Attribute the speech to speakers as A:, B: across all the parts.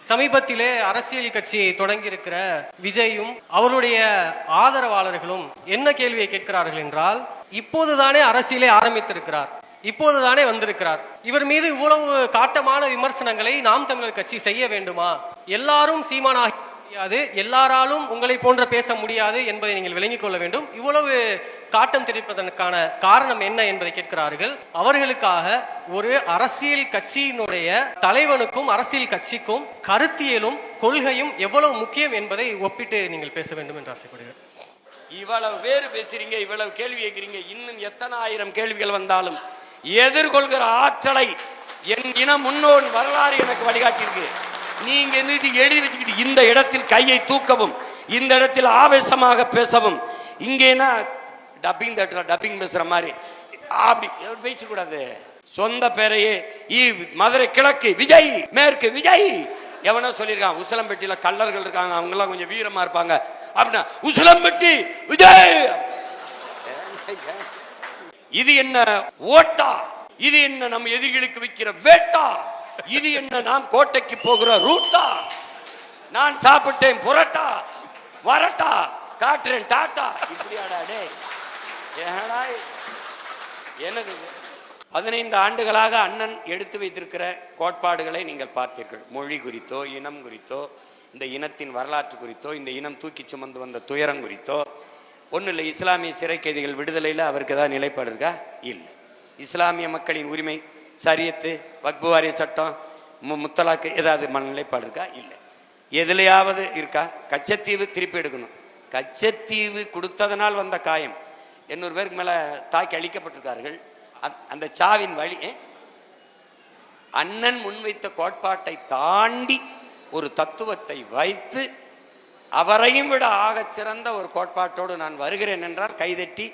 A: சமீபத்திலே அரசியல் கட்சியை தொடங்கியிருக்கிற விஜயும் அவருடைய ஆதரவாளர்களும் என்ன கேள்வியை கேட்கிறார்கள் என்றால், இப்போதுதானே அரசியலை ஆரம்பித்திருக்கிறார், இப்போதுதானே வந்திருக்கிறார், இவர் மீது இவ்வளவு காட்டமான விமர்சனங்களை நாம் தமிழர் கட்சி செய்ய வேண்டுமா? எல்லாரும் சீமானாக முடியாது, எல்லாராலும் உங்களை போன்ற பேச முடியாது என்பதை நீங்கள் விளங்கிக் கொள்ள வேண்டும். இவ்வளவு காட்டம் தெரிவிப்பதற்கான காரணம் என்ன என்பதை கேட்கிறார்கள். அவர்களுக்காக ஒரு அரசியல் கட்சியினுடைய தலைவனுக்கும் அரசியல் கட்சிக்கும் கருத்தியலும் கொள்கையும் எவ்வளவு முக்கியம் என்பதை ஒப்பிட்டு நீங்கள் பேச வேண்டும் என்று ஆசைப்படுகிறேன்.
B: இவ்வளவு பேர் பேசுறீங்க, இவ்வளவு கேள்வி கேட்கிறீங்க, இன்னும் எத்தனை ஆயிரம் கேள்விகள் வந்தாலும் எதிர்கொள்கிற ஆற்றலை என் இன முன்னோன் வரலாறு எனக்கு வழிகாட்டியிருக்கு. நீங்க எழுதி வச்சுக்கிட்டு இந்த இடத்தில் கையை தூக்கவும், இந்த இடத்தில் ஆவேசமாக பேசவும், இங்கேனா டப்பிங் பேசுற மாதிரி அப்படி பேசக்கூடாது. சொந்த பேரையே மதுரை கிழக்கு விஜய், மேற்கு விஜய், எவனோ சொல்லியிருக்கான். உசிலம்பட்டியில கள்ளர்கள் இருக்காங்க, அவங்க எல்லாம் கொஞ்சம் வீரமா இருப்பாங்க அப்படின்னா உசிலம்பட்டி விஜய். இது என்ன ஓட்டா? இது என்ன நம்ம எதிரிகளுக்கு வைக்கிற வேட்டா? இது என்ன நாம் கோட்டைக்கு போகிற ரூட்டா? நான் சாப்பிட்டேன் புரட்டா, வரட்டா, காட்டுறேன் டாட்டா. இப்படியாடா டே, என்னது? 15 ஆண்டுகளாக அண்ணன் எடுத்து வைத்திருக்கிற கோட்பாடுகளை நீங்கள் பார்த்தீர்கள். மொழி குறித்தோ, இனம் குறித்தோ, இந்த இனத்தின் வரலாற்று குறித்தோ, இந்த இனம் தூக்கி சுமந்து வந்த துயரம் குறித்தோ ஒன்றும் இல்லை. இஸ்லாமிய சிறை கைதிகள் விடுதலையில் அவருக்கு ஏதாவது நிலைப்பாடு இருக்கா? இல்லை. இஸ்லாமிய மக்களின் உரிமை, சரியத்து, வக்பு வாரிய சட்டம், முத்தலாக்கு ஏதாவது நிலைப்பாடு இருக்கா? இல்லை. எதுலையாவது இருக்கா? கச்சத்தீவு திருப்பி எடுக்கணும். கச்சத்தீவு கொடுத்ததனால் வந்த காயம் 800 பேருக்கு மேல தாக்கி அழிக்கப்பட்டிருக்கார்கள். அந்த சாவின் வழி அண்ணன் முன்வைத்த கோட்பாட்டை தாண்டி ஒரு தத்துவத்தை வைத்து அவரையும் விட ஆகச் சிறந்த ஒரு கோட்பாட்டோடு நான் வருகிறேன் என்றால் கைதட்டி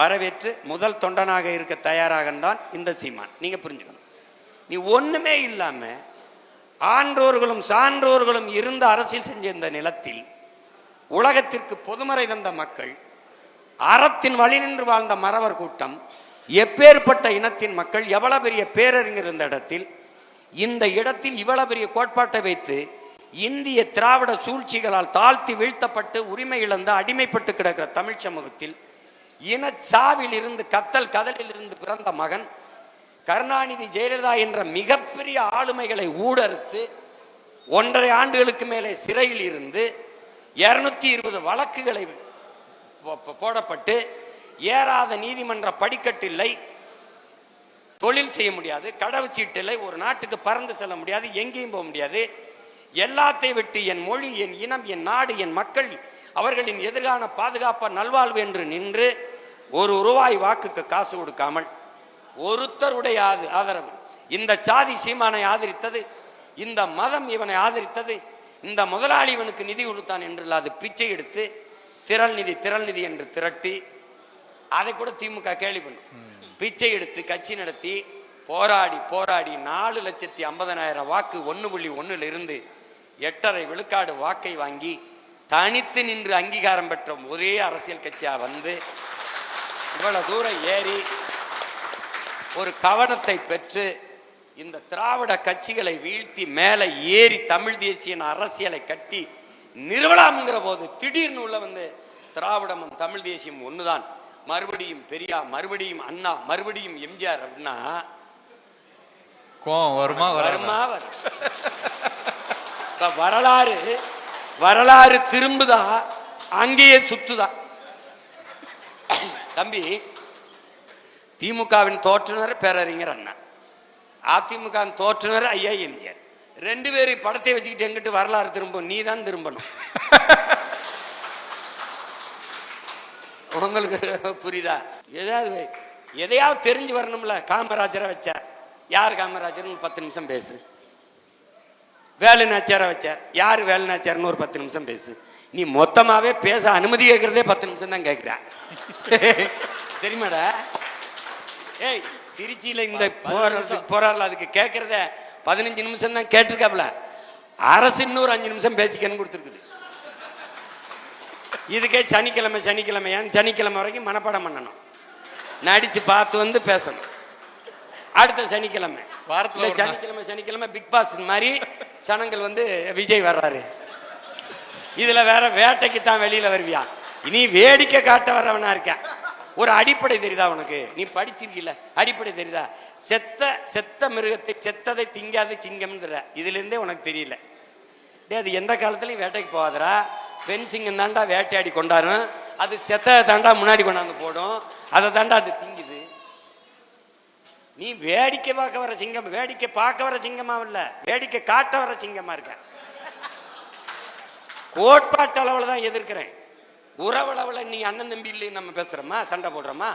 B: வரவேற்று முதல் தொண்டனாக இருக்க தயாராக தான் இந்த சீமான். நீங்க புரிஞ்சுக்கணும். நீ ஒண்ணுமே இல்லாம ஆன்றோர்களும் சான்றோர்களும் இருந்த அரசியல் செஞ்ச இந்த நிலத்தில் உலகத்திற்கு பொதுமறை தந்த மக்கள், அறத்தின் வழி நின்று வாழ்ந்த மறவர் கூட்டம், எப்பேற்பட்ட இனத்தின் மக்கள், எவ்வளவு பெரிய பேரறிஞர் இந்த இடத்தில், இந்த இடத்தில் இவ்வளவு பெரிய கோட்பாட்டை வைத்து இந்திய திராவிட சூழ்ச்சிகளால் தாழ்த்தி வீழ்த்தப்பட்டு உரிமை இழந்து அடிமைப்பட்டு கிடக்கிற தமிழ் சமூகத்தில் இனச்சாவில் இருந்து கத்தல் கதலில் இருந்து பிறந்த மகன் கருணாநிதி ஜெயலலிதா என்ற மிகப்பெரிய ஆளுமைகளை ஊடறுத்து 1.5 ஆண்டுகளுக்கு மேலே சிறையில் இருந்து 220 வழக்குகளை போடப்பட்டு ஏறாத நீதிமன்ற படிக்கட்டில்லை, தொழில் செய்ய முடியாது, கடவுச்சீட்டு இல்லை, ஒரு நாட்டுக்கு பறந்து செல்ல முடியாது, எங்கேயும் போக முடியாது, எல்லாத்தையும் விட்டு என் மொழி, என் இனம், என் நாடு, என் மக்கள், அவர்களின் எதிர்கால பாதுகாப்ப நல்வாழ்வு என்று நின்று ₹1 வாக்குக்கு காசு கொடுக்காமல் ஒருத்தருடைய ஆதரவு, இந்த சாதி சீமானை ஆதரித்தது, இந்த மதம் இவனை ஆதரித்தது, இந்த முதலாளி இவனுக்கு நிதி கொடுத்தான் என்று அது பிச்சை எடுத்து திரள் நிதி என்று திரட்டி, அதை கூட திமுக கேள்வி பண்ணும், பிச்சை எடுத்து கட்சி நடத்தி போராடி 4,50,000 வாக்கு 1.1 இருந்து 8.5 விழுக்காடு வாக்கை வாங்கி தனித்து நின்று அங்கீகாரம் பெற்ற ஒரே அரசியல் கட்சியா வந்து இவ்வளவு தூரம் ஏறி ஒரு கவனத்தை பெற்று இந்த திராவிட கட்சிகளை வீழ்த்தி மேலே ஏறி தமிழ் தேசிய அரசியலை கட்டி நிறுவலாம்ங்கிற போது திடீர்னு உள்ள வந்து திராவிடமும் தமிழ் தேசியம் ஒண்ணுதான், மறுபடியும் பெரியார், மறுபடியும் அண்ணா, மறுபடியும் எம்ஜிஆர் அப்படின்னா வரலாறு திரும்புதா, அங்கேயே சுத்துதா. தம்பி, திமுகவின் தோற்றுனர் பேரறிஞர் அண்ணா, அதிமுக தோற்றுனர் ஐயா எம்ஜிஆர். 2 பேரும் படத்தை வச்சுக்கிட்டு எங்கிட்டு வரலாறு திரும்பும்? நீ தான் திரும்பணும். உங்களுக்கு புரியுதா? எதையாவது தெரிஞ்சு வரணும்ல. காமராஜரை வச்ச, யார் காமராஜர்? 10 நிமிஷம் பேசு. வேலுநாச்சியாரை வச்ச, யார் வேலுநாச்சியார்னு ஒரு 10 நிமிஷம் பேசு. நீ மொத்தமாவே பேச அனுமதி கேட்கறதே 10 நிமிஷம் தான் கேட்கிற. தெரியுமாடா? ஏய், திருச்சியில இந்த போராடல அதுக்கு கேட்கறத 15 நிமிஷம் தான் கேட்டிருக்காப்ல. அரசு இன்னொரு 5 நிமிஷம் பேசிக்கன்னு கொடுத்துருக்குது. இதுக்கே சனிக்கிழமை சனிக்கிழமை வரைக்கும் மனப்பாடம் பண்ணணும், நடிச்சு பார்த்து வந்து பேசணும். அடுத்த சனிக்கிழமை
C: வாரத்துல
B: சனிக்கிழமை சனிக்கிழமை பிக் பாஸ் மாதிரி சனங்கள் வந்து விஜய் வர்றாரு. இதுல வேற வேட்டைக்கு தான் வெளியில வருவியா? இனி வேடிக்கை காட்ட வர்றவனா இருக்க. ஒரு அடிப்படை தெரியுதா உனக்கு? நீ படிச்சிருக்கீல்ல, அடிப்படை தெரியுதா? செத்த மிருகத்தை செத்ததை திங்காது சிங்கம்ன்ற இதுல இருந்தே உனக்கு தெரியல. டே அது எந்த காலத்துலயும் வேட்டைக்கு போகாதரா. பெண் சிங்கம் தாண்டா வேட்டையாடி கொண்டாரும். அது செத்த தாண்டா முன்னாடி கொண்டாந்து போடும். அதை தாண்டா அது திங்குது. நீ வேடிக்கை பார்க்க வர சிங்கம், வேடிக்கை பார்க்க வர சிங்கமா இல்ல, வேடிக்கை காட்ட வர சிங்கமா இருக்க. கோட்பாட்டு அளவுல தான் எதிர்க்கிறேன். உறவளவுல நீ அண்ணன் தம்பி இல்லைன்னு நம்ம பேசுறோமா, சண்டை போடுறோமா?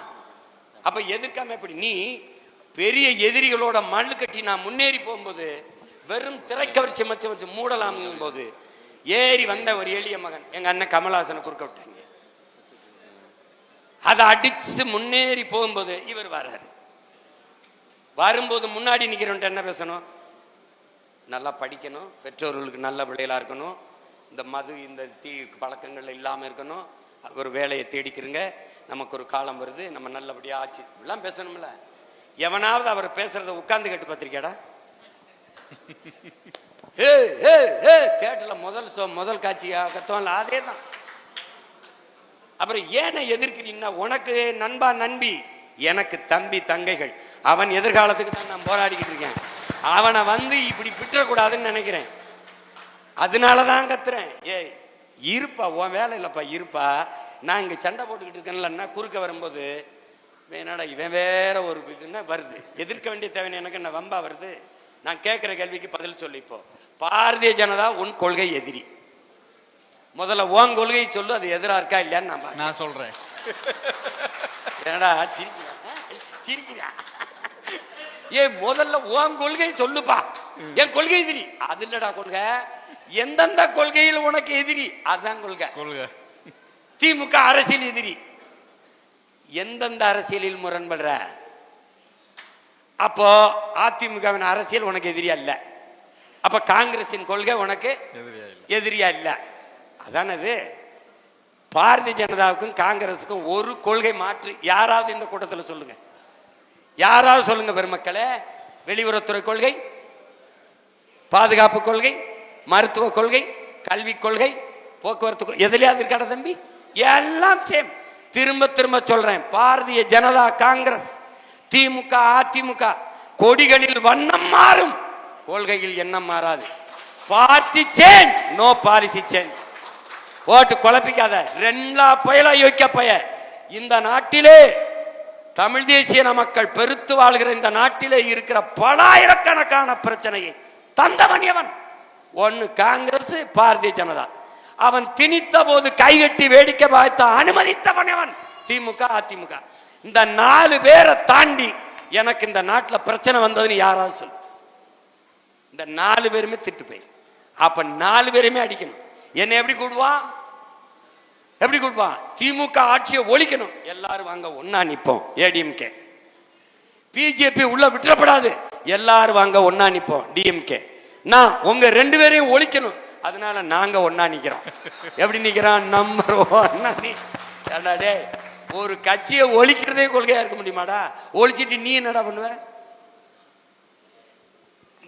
B: அப்ப எதிர்க்காம எப்படி? நீ பெரிய எதிரிகளோட மண்ணு கட்டி நான் முன்னேறி போகும்போது வெறும் திரைக்கவர்ச்சி மச்சு மூடலாம் போது ஏறி வந்த ஒரு எளிய மகன் எங்க அண்ணன் கமலஹாசனை குறுக்க விட்டாங்க. அதை அடிச்சு முன்னேறி போகும்போது இவர் வர்றாரு. வரும்போது முன்னாடி நிக்கிறவன்ட்டு என்ன பேசணும்? நல்லா படிக்கணும், பெற்றோர்களுக்கு நல்ல பிள்ளைகளா இருக்கணும், இந்த மது இந்த தீ பழக்கங்கள் இல்லாமல் இருக்கணும், ஒரு வேலையை தேடிக்கிறங்க, நமக்கு ஒரு காலம் வருது, நம்ம நல்லபடியா ஆச்சு எல்லாம் பேசணும்ல. எவனாவது அவர் பேசுறத உட்கார்ந்து கேட்டு பார்த்திருக்கியாடா? கேட்டல முதல் காட்சி கத்தோம்ல, அதே தான். அப்புறம் ஏனை எதிர்க்கிறீங்கன்னா, உனக்கு நண்பா நண்பி, எனக்கு தம்பி தங்கைகள், அவன் எதிர்காலத்துக்கு தான் நான் போராடிக்கிட்டு இருக்கேன். அவனை வந்து இப்படி விட்டுறக்கூடாதுன்னு நினைக்கிறேன். அதனாலதான் கத்துறேன். ஏய் இருப்பா, உன் வேலை இல்லப்பா, இருப்பா. நான் இங்க சண்டை போட்டுக்கிட்டு இருக்கேன்லன்னா குறுக்க வரும்போது வேணாடா இவன் வேற ஒரு இதுன்னா வருது. எதிர்க்க வேண்டிய தேவை எனக்கு என்ன வம்பா வருது? நான் கேட்கிற கேள்விக்கு பதில் சொல்லு. இப்போ பாரதிய ஜனதா உன் கொள்கை எதிரி. முதல்ல உன் கொள்கையை சொல்லு, அது எதிரா இருக்கா இல்லையான்னு நான்
C: சொல்றேன்.
B: என்னடா சிரிக்கிறா? ஏ முதல்ல உன் கொள்கையை சொல்லுப்பா. என் கொள்கை எதிரி அது இல்லடா கொள்கை. எந்தெந்த கொள்கையில் உனக்கு எதிரி அதுதான் கொள்கை. திமுக அரசியல் எதிரி. எந்தெந்த அரசியலில் முரண்படுற? அப்போ அதிமுகவின் அரசியல் உனக்கு எதிரியா இல்ல. அப்ப காங்கிரசின் கொள்கை உனக்கு எதிரியா இல்ல. அதானது. பாரதிய ஜனதாவுக்கும் காங்கிரஸுக்கும் ஒரு கொள்கை மாற்று யாராவது இந்த கூட்டத்தில் சொல்லுங்க, யாராவது சொல்லுங்க பெருமக்களே. வெளியுறவுத்துறை கொள்கை, பாதுகாப்பு கொள்கை, மருத்துவ கொள்கை, கல்விக் கொள்கை, போக்குவரத்து கொள்கை, எதுலையாவது இருக்காட தம்பி? எல்லாம் சேம். திரும்ப திரும்ப சொல்றேன், பாரதிய ஜனதா காங்கிரஸ், திமுக அதிமுக கொடிகளில் வண்ணம் மாறும், கொள்கையில் எண்ணம் மாறாது. Party change, no policy change. ஓட்டு குழப்பிக்காத. ரெண்டா பயலா யோசிக்க பய. இந்த நாட்டிலே தமிழ் தேசிய மக்கள் பெருத்து வாழ்கிற இந்த நாட்டிலே இருக்கிற பலாயிரக்கணக்கான பிரச்சனையை தந்தவன் எவன்? ஒன்னு காங்கிரஸ், பாரதிய ஜனதா. அவன் திணித்த போது கைகட்டி வேடிக்கை பார்த்த அனுமதித்தவன் எவன்? திமுக அதிமுக. இந்த 4 பேரை தாண்டி எனக்கு இந்த நாட்டில் பிரச்சனை வந்ததுன்னு யாராவது சொல்லு. இந்த 4 பேருமே திட்டு போய். அப்ப 4 பேருமே அடிக்கணும். என்ன எப்படி கூடுவான்? எப்படி கூடுவான்? திமுக ஆட்சியை ஒழிக்கணும், எல்லாரும் வாங்க ஒன்னா நிப்போம். ஏடிஎம்கே பிஜேபி உள்ள விட்டுறப்படாது, எல்லாரும் வாங்க ஒன்னா நிப்போம். டிஎம்கே நான் உங்க 2 பேரையும் ஒழிக்கணும், அதனால நாங்க ஒன்னா நிக்கிறோம். எப்படி நிக்கிறோம்? நம்பர் 1. ஒரு கட்சியை ஒழிக்கிறதே கொள்கையா இருக்க முடியுமாடா? ஒழிச்சிட்டு நீ என்னடா பண்ணுவ?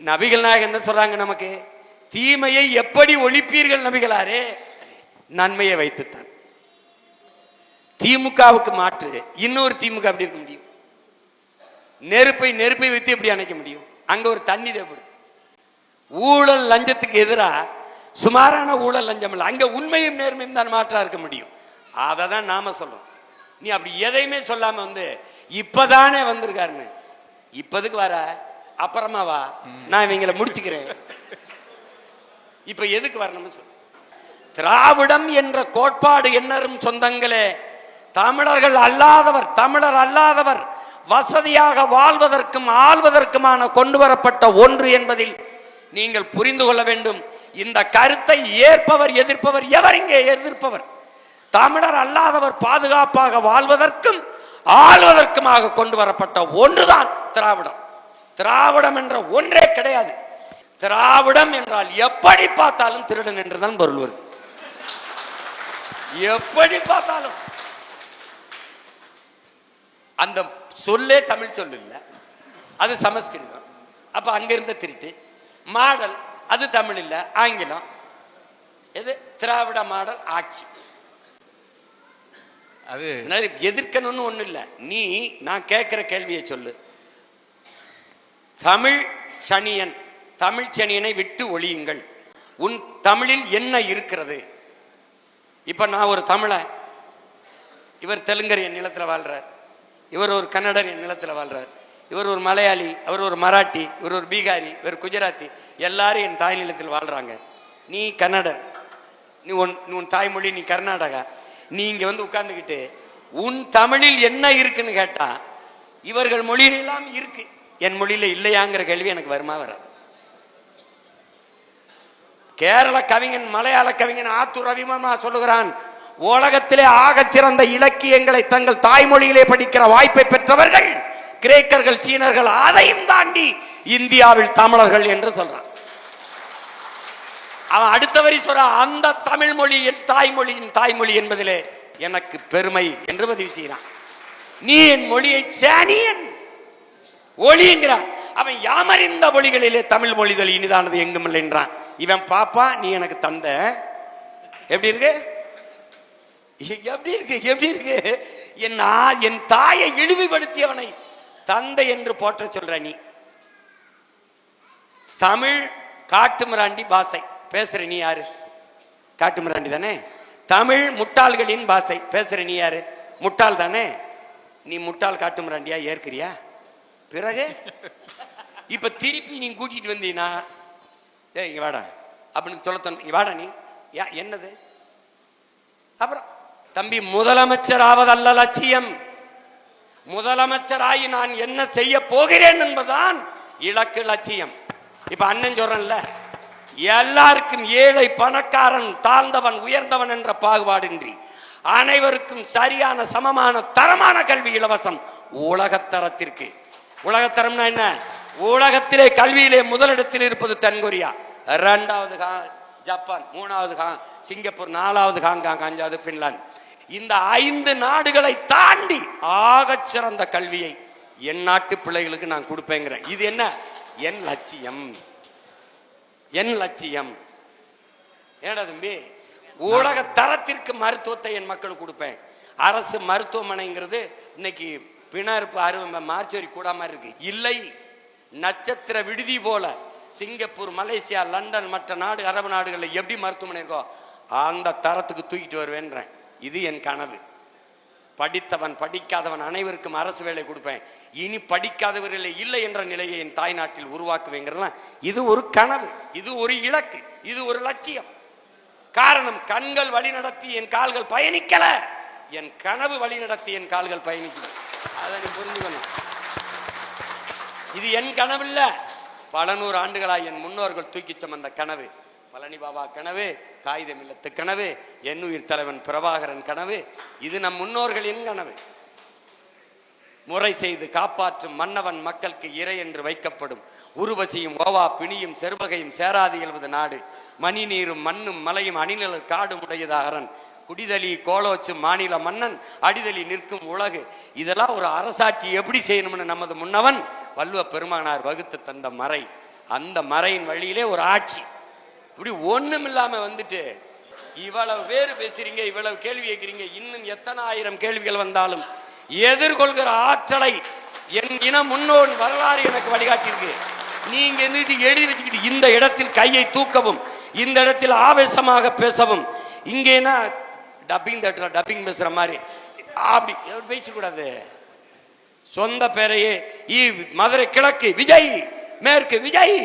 B: நபிகள் நாயகம் என்ன சொல்றாங்க நமக்கு? தீமையை எப்படி ஒழிப்பீர்கள் நபிகளாரே? நன்மையை வைத்துத்தான். திமுகவுக்கு மாற்று இன்னொரு திமுக அப்படி இருக்க முடியும்? நெருப்பை வைத்து எப்படி அணைக்க முடியும்? அங்க ஒரு தண்ணி தேவைப்படும். ஊழல் லஞ்சத்துக்கு எதிராக சுமாரான ஊழல் லஞ்சம் இல்லை, அங்க உண்மையும் நேர்மையும் தான் மாற்றா இருக்க முடியும். அதை தான் நாம சொல்றோம். நீ அப்படி எதையுமே சொல்லாம வந்து இப்பதானே வந்திருக்காருன்னு, இப்பதுக்கு வர அப்புறமா வா, நான் இவங்களை முடிச்சுக்கிறேன், இப்ப எதுக்கு வரணும்னு சொல்லு. திராவிடம் என்ற கோட்பாடு என்னரும் சொந்தங்களே, தமிழர் அல்லாதவர் வசதியாக வாழ்வதற்கும் ஆள்வதற்குமான கொண்டு வரப்பட்ட ஒன்று என்பதில் நீங்கள் புரிந்து கொள்ள வேண்டும். இந்த கருத்தை ஏற்பவர் எதிர்ப்பவர் எவர்? இங்கே எதிர்ப்பவர் தமிழர் அல்லாதவர் பாதுகாப்பாக வாழ்வதற்கும் ஆள்வதற்குமாக கொண்டு வரப்பட்ட ஒன்றுதான் திராவிடம். திராவிடம் என்ற ஒன்றே கிடையாது. திராவிடம் என்றால் எப்படி பார்த்தாலும் திருடன் என்றுதான் பொருள் வருது. எப்படி பார்த்தாலும் அந்த சொல்லே தமிழ் சொல்லு இல்ல, அது சமஸ்கிருதம். அப்ப அங்கிருந்த திருட்டு மாடல், அது தமிழ் இல்ல ஆங்கிலம். எது திராவிட மாடல் ஆட்சி.
C: அது
B: எதிர்க்கணும்னு ஒண்ணு இல்ல. நீ நான் கேட்கிற கேள்வியை சொல்லு. தமிழ் சனியன், தமிழ் சனியனை விட்டு ஒழியுங்கள். உன் தமிழில் என்ன இருக்கிறது? இப்ப நான் ஒரு தமிழன், இவர் தெலுங்கர் என் நிலத்தில் வாழ்றார், இவர் ஒரு கன்னடர் என் நிலத்தில் வாழ்றார், இவர் ஒரு மலையாளி, அவர் ஒரு மராட்டி, இவர் ஒரு பீகாரி, இவர் குஜராத்தி, எல்லாரும் என் தாய் நிலத்தில் வாழ்றாங்க. நீ கன்னடர், நீ உன் தாய்மொழி நீ கர்நாடகா. நீ இங்க வந்து உட்கார்ந்துக்கிட்டு உன் தமிழில் என்ன இருக்குன்னு கேட்டா இவர்கள் மொழியிலாம் இருக்கு, என் மொழியில இல்லையாங்கிற கேள்வி எனக்கு வருமா வராது? கேரள கவிஞன், மலையாள கவிஞன் ஆத்தூர் ரவிவர்மா சொல்லுகிறான், உலகத்திலே ஆகச் சிறந்த இலக்கியங்களை தங்கள் தாய்மொழியிலே படிக்கிற வாய்ப்பை பெற்றவர்கள் கிரேக்கர்கள், சீனர்கள், அதையும் தாண்டி இந்தியாவில் தமிழர்கள் என்று சொல்றான். அவன் அடுத்த வரி சொல்ற, அந்த தமிழ் மொழி என் தாய்மொழியின் தாய்மொழி என்பதிலே எனக்கு பெருமை என்று பதிவு செய்யறான். நீ என் மொழியை சேனியன் ஒளிங்கிறான். அவன் யாமறிந்த மொழிகளிலே தமிழ் மொழிதல் இனிதானது எங்கும் இல்லை என்றான். இவன் பாப்பா நீ எனக்கு தந்த. எப்படி இருக்கு? எப்படி இருக்கு? எப்படி இருக்கு? என் தாயை இழிவுபடுத்தியவனை தந்தை என்று போற்ற சொல்ற நீ. தமிழ் காட்டுமிராண்டி பாஷை பேசுற நீ யாரு? காட்டுமிராண்டி தானே. தமிழ் முட்டாள்களின் பாஷை பேசுற நீ யாரு? முட்டாள் தானே. நீ முட்டாள் காட்டுமிராண்டியா ஏற்கிறியா? பிறகு இப்ப திருப்பி நீ கூட்டிட்டு வந்தீனா, ஏய் இங்க வாடா அப்படின்னு சொல்ல வாடா நீ என்னது? அப்புறம் தம்பி, முதலமைச்சர் ஆவதல்ல லட்சியம், முதலமைச்சராகி நான் என்ன செய்ய போகிறேன் என்பதுதான் இலக்கு, லட்சியம். இப்ப அண்ணன் சொல்றேன்ல, எல்லாருக்கும் ஏழை பணக்காரன் தாழ்ந்தவன் உயர்ந்தவன் என்ற பாகுபாடின்றி அனைவருக்கும் சரியான சமமான தரமான கல்வி இலவசம் உலகத்தரத்திற்கு. உலகத்தரம்னா என்ன? உலகத்திலே கல்வியிலே முதலிடத்தில் இருப்பது தென்கொரியா, இரண்டாவது ஜப்பான், மூணாவது சிங்கப்பூர், நாலாவது ஹாங்காங், அஞ்சாவது பின்லாந்து. இந்த 5 நாடுகளை தாண்டி ஆகச் சிறந்த கல்வியை என் நாட்டு பிள்ளைகளுக்கு நான் கொடுப்பேங்கிறேன். இது என்ன? என் லட்சியம், என் லட்சியம். ஏடா தம்பி, உலக தரத்திற்கு மருத்துவத்தை என் மக்களுக்கு கொடுப்பேன். அரசு மருத்துவமனைங்கிறது இன்னைக்கு பிணறுப்பு அறுவை மார்ச்சோரி கூட மாதிரி இருக்கு. இல்லை, நட்சத்திர விடுதி போல சிங்கப்பூர், மலேசியா, லண்டன், மற்ற நாடு, அரபு நாடுகளில் எப்படி மருத்துவமனை இருக்கோ அந்த தரத்துக்கு தூக்கிட்டு வருவேன்றேன். இது என் கனவு. படித்தவன் படிக்காதவன் அனைவருக்கும் அரசு வேலை கொடுப்பேன். இனி படிக்காதவர்களே இல்லை என்ற நிலையை என் தாய்நாட்டில் உருவாக்குவேங்கிறதுலாம் இது ஒரு கனவு, இது ஒரு இலக்கு, இது ஒரு லட்சியம். காரணம், கண்கள் வழி நடத்தி என் கால்கள் பயணிக்கல, என் கனவு வழி நடத்தி என் கால்கள் பயணிக்கல. அதை நீ புரிஞ்சுக்கணும். இது என் கனவு இல்ல, பல 100 ஆண்டுகளாய் என் முன்னோர்கள் தூக்கி சுமந்த கனவு. பழனி பாபா கனவு, காகிதம் இல்லத்து கனவு, என்னுயிர் தலைவன் பிரபாகரன் கனவு. இது நம் முன்னோர்களின் கனவு. முறை செய்து காப்பாற்றும் மன்னவன் மக்களுக்கு இறை என்று வைக்கப்படும். உருவசியும் ஓவா பிணியும் செருவகையும் சேராது எழுவது நாடு. மணி நீரும் மண்ணும் மலையும் அணிநிழல் காடும் உடையது அரண். குடிதலி கோலோச்சும் மாநில மன்னன் அடிதலி நிற்கும் உலகு. இதெல்லாம் ஒரு அரசாட்சி எப்படி செய்யணும்னு நமது முன்னவன் வள்ளுவ பெருமானார் வகுத்து தந்த மறை. அந்த மறையின் வழியிலே ஒரு ஆட்சி. இப்படி ஒண்ணும் இல்லாம வந்துட்டு இவ்வளவு பேர் பேசுறீங்க, இவ்வளவு கேள்வி கேட்கிறீங்க. இன்னும் எத்தனை ஆயிரம் கேள்விகள் வந்தாலும் எதிர்கொள்கிற ஆற்றலை என் இன முன்னோர் வரலாறு எனக்கு வழிகாட்டியிருக்கு. நீங்க இருந்துட்டு எழுதி வச்சுக்கிட்டு இந்த இடத்தில் கையை தூக்கவும், இந்த இடத்தில் ஆவேசமாக பேசவும், இங்கேனா டப்பிங் தேட்டர்ல டப்பிங் பேசுற மாதிரி அப்படி பேசக்கூடாது. சொந்த பேரையே மதுரை கிழக்கு விஜய், மேற்கு விஜய்.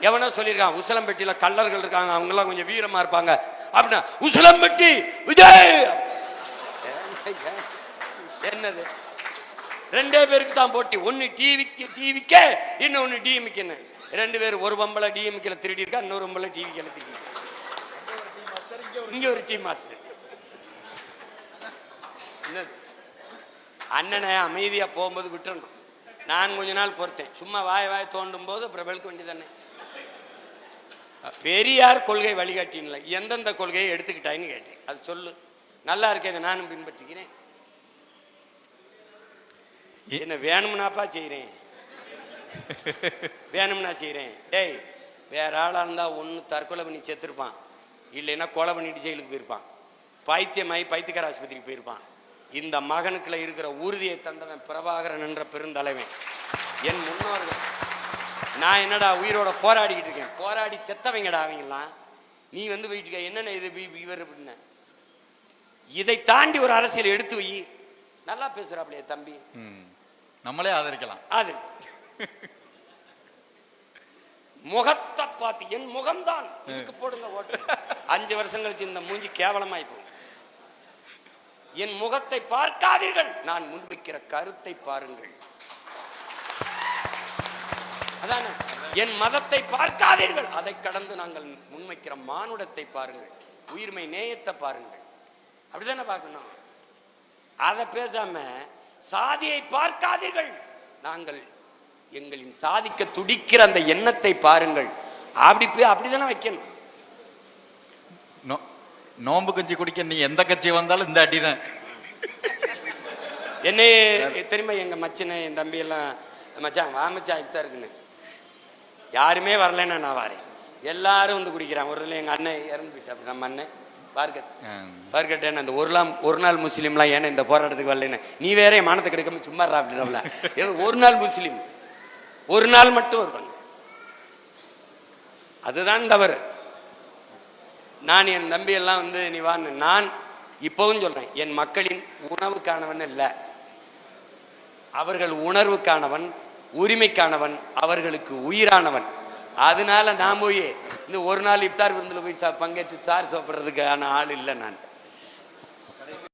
B: எவனோ சொல்லியிருக்கான் உசிலம்பட்டியில கள்ளர்கள் இருக்காங்க, அவங்க எல்லாம் கொஞ்சம் வீரமா இருப்பாங்க அப்படின்னா உசிலம்பட்டி விஜய். என்னது? 2 பேருக்கு தான் போட்டி. ஒன்னு டிவிக்க, இன்னொன்னு டிஎம்கேன்னு. 2 பேர், ஒரு பொம்பளை டிஎம்கேல திருடி இருக்கா, இன்னொரு பொம்பளை டிவிக்கேல திருடி. இங்க ஒரு டீம் மாஸ்டர். என்னது? அண்ணனை அமைதியா போகும்போது விட்டுறணும். நான் கொஞ்ச நாள் பொறுத்தேன். சும்மா வாய தோண்டும் போது அப்புறம் வெளுக்க வேண்டியதானே. பெரியார் கொள்கை வழிகாட்டின்ல எந்தெந்த கொள்கையை எடுத்துக்கிட்டான்னு கேட்டேன். அது சொல்லு, நல்லா இருக்கேன், நானும் பின்பற்றிக்கிறேன். என்ன வேணும்னாப்பா செய்கிறேன். வேணும்னா செய்கிறேன். டேய், வேற ஆளாக இருந்தால் ஒன்று தற்கொலை பண்ணி செத்துருப்பான், இல்லைன்னா கொலை பண்ணிட்டு ஜெயிலுக்கு போயிருப்பான், பைத்தியமாயி பைத்தியக்கார ஆஸ்பத்திரிக்கு போயிருப்பான். இந்த மகனுக்குள்ள இருக்கிற உறுதியை தந்தவன் பிரபாகரன் என்ற பெருந்தலைவன், என் முன்னோர்கள். நான் என்னடா உயிரோட போராடிக்கிட்டு இருக்கேன், போராடி செத்தவங்கடா அவங்கெல்லாம். நீ வந்து போயிட்டு என்னென்ன இது இவர் அப்படின்ன, இதை தாண்டி ஒரு அரசியல் எடுத்து வை. நல்லா பேசுறாப்லையே தம்பி,
C: நம்மளே ஆதரிக்கலாம்.
B: அது முகத்தை பார்த்து, என் முகம்தான் இதுக்கு போடுங்க ஓட்டு. 5 வருஷம் கழிச்சு இந்த மூஞ்சி கேவலமாய் போகும். என் முகத்தை பார்க்காதீர்கள், நான் முன்வைக்கிற கருத்தை பாருங்கள். அதான, என் மதத்தை பார்க்காதீர்கள், அதை கடந்து நாங்கள் முன்வைக்கிற மானுடத்தை பாருங்கள், உயிர்மை நேயத்தை பாருங்கள். அப்படிதானே பார்க்கணும். அதை பேசாம சாதியை பார்க்காதீர்கள், நாங்கள் எங்களின் சாதிக்க துடிக்கிற அந்த எண்ணத்தை பாருங்கள், அப்படிதானே வைக்கணும்.
C: நோம்பு கஞ்சி குடிக்க நீ எந்த கட்சி வந்தாலும் இந்த அடிதான்.
B: என்னை தெரியுமா, எங்க மச்சனை என் தம்பி எல்லாம், மச்சான் வா மச்சான் இப்பதான் இருக்குன்னு, யாருமே வரலன்னா நான் வரேன், எல்லாரும் வந்து குடிக்கிறான். ஒரு எங்க அண்ணன் இறந்து போயிட்டா, நம்ம அண்ணன் பார்க்கட்டேன். அந்த ஒரு நாள் முஸ்லீம்லாம் ஏன்னா இந்த போராட்டத்துக்கு வரலன்னு, நீ வேற மானத்தை கிடைக்காம சும்மா அப்படின்னா, ஒரு நாள் முஸ்லீம் ஒரு நாள் மட்டும் வருவாங்க, அதுதான் தவறு. நான் என் தம்பி எல்லாம் வந்து நீ வான்னு, நான் இப்பவும் சொல்றேன், என் மக்களின் உணவுக்கானவன் இல்லை, அவர்கள் உணர்வுக்கானவன், உரிமைக்கானவன், அவர்களுக்கு உயிரானவன். அதனால நான் போய் இந்த ஒரு நாள் இப்தார் விருந்தில் போய் பங்கேற்று சார் சாப்பிட்றதுக்கான ஆள் இல்லை நான்.